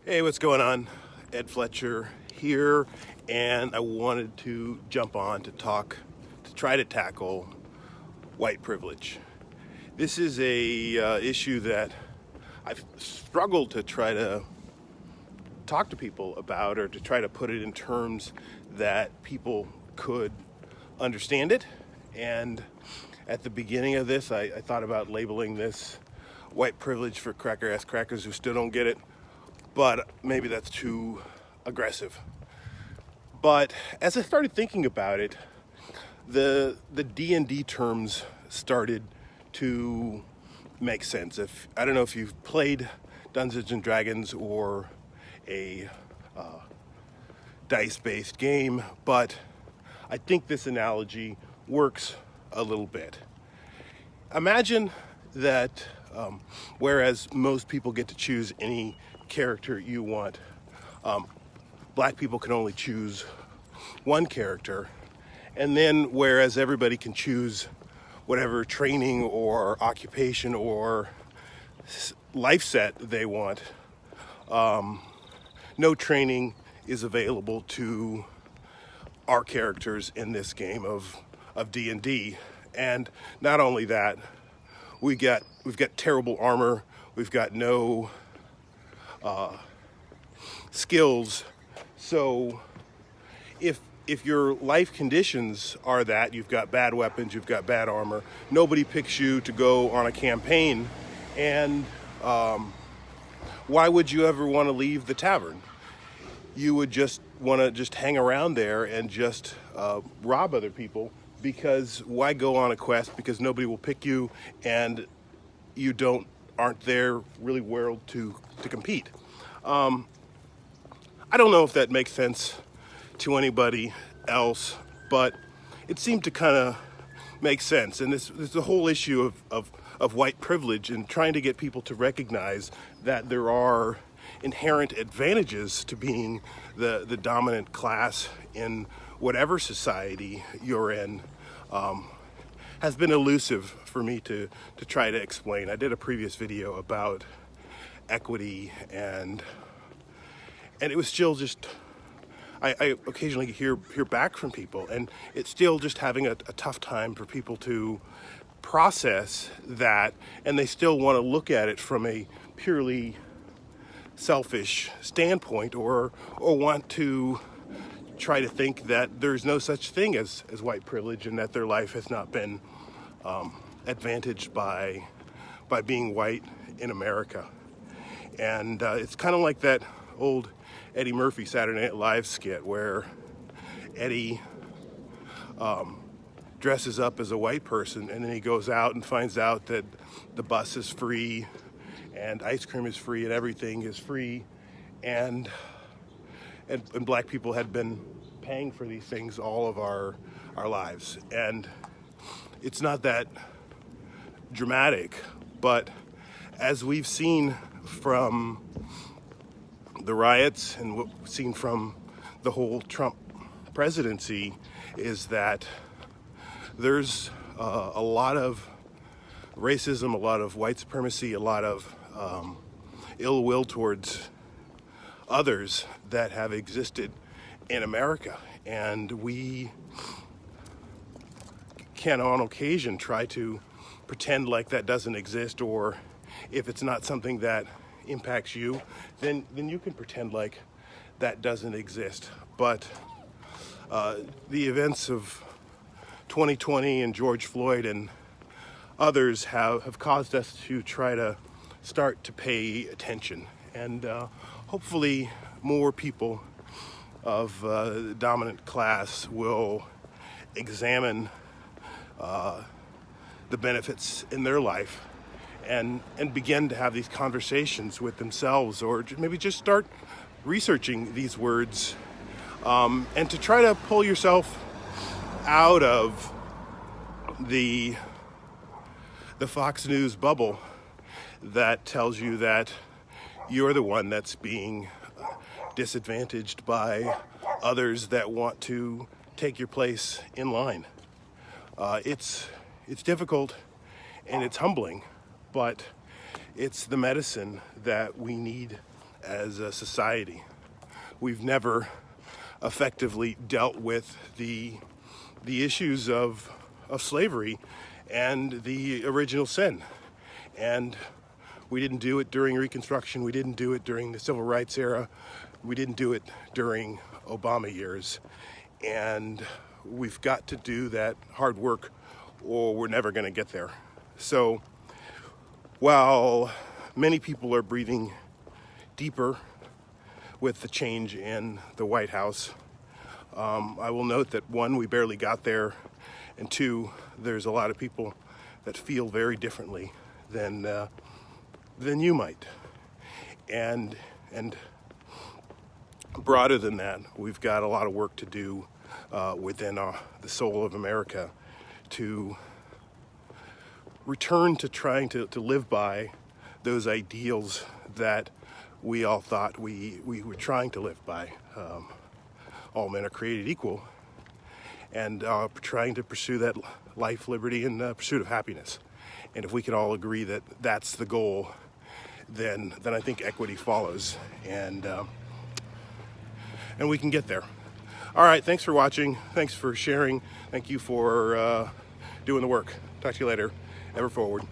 Hey, what's going on? Ed Fletcher here, and I wanted to jump on to try to tackle white privilege. This is a issue that I've struggled to try to talk to people about, or to try to put it in terms that people could understand it. And at the beginning of this, I thought about labeling this white privilege for cracker-ass crackers who still don't get it, but maybe that's too aggressive. But as I started thinking about it, the D&D terms started to make sense. If I don't know if you've played Dungeons and Dragons or a dice-based game, but I think this analogy works a little bit. Imagine that whereas most people get to choose any character you want, black people can only choose one character. And then whereas everybody can choose whatever training or occupation or life set they want, no training is available to our characters in this game of D&D. And not only that, we've got terrible armor, we've got no skills. So if your life conditions are that you've got bad weapons, you've got bad armor, nobody picks you to go on a campaign. And why would you ever want to leave the tavern? You would just want to just hang around there and just rob other people, because why go on a quest? Because nobody will pick you, and you aren't there really world to compete. I don't know if that makes sense to anybody else, but it seemed to kind of make sense. And this is the whole issue of white privilege, and trying to get people to recognize that there are inherent advantages to being the dominant class in whatever society you're in, has been elusive for me to try to explain. I did a previous video about equity, and it was still just, I occasionally hear back from people, and it's still just having a tough time for people to process that, and they still want to look at it from a purely selfish standpoint, or want to try to think that there's no such thing as white privilege, and that their life has not been advantaged by being white in America. And it's kind of like that old Eddie Murphy Saturday Night Live skit where Eddie dresses up as a white person, and then he goes out and finds out that the bus is free and ice cream is free and everything is free, and black people had been paying for these things all of our lives. And it's not that dramatic, but as we've seen from the riots and what we've seen from the whole Trump presidency, is that there's a lot of racism, a lot of white supremacy, a lot of ill will towards others that have existed in America. And we can on occasion try to pretend like that doesn't exist, or if it's not something that impacts you, then you can pretend like that doesn't exist. But the events of 2020 and George Floyd and others have caused us to try to start to pay attention, and hopefully more people of the dominant class will examine the benefits in their life, and begin to have these conversations with themselves, or maybe just start researching these words, and to try to pull yourself out of the Fox News bubble that tells you that you're the one that's being disadvantaged by others that want to take your place in line. It's difficult and it's humbling, but it's the medicine that we need as a society. We've never effectively dealt with the issues of slavery and the original sin. And we didn't do it during Reconstruction. We didn't do it during the Civil Rights era. We didn't do it during Obama years. And we've got to do that hard work or we're never going to get there. So while many people are breathing deeper with the change in the White House, I will note that one, we barely got there, and two, there's a lot of people that feel very differently than you might. And broader than that, we've got a lot of work to do within the soul of America to return to trying to live by those ideals that we all thought we were trying to live by. All men are created equal, and trying to pursue that life, liberty, and pursuit of happiness. And if we can all agree that that's the goal, then I think equity follows, and we can get there. All right, thanks for watching. Thanks for sharing. Thank you for doing the work. Talk to you later. Ever forward.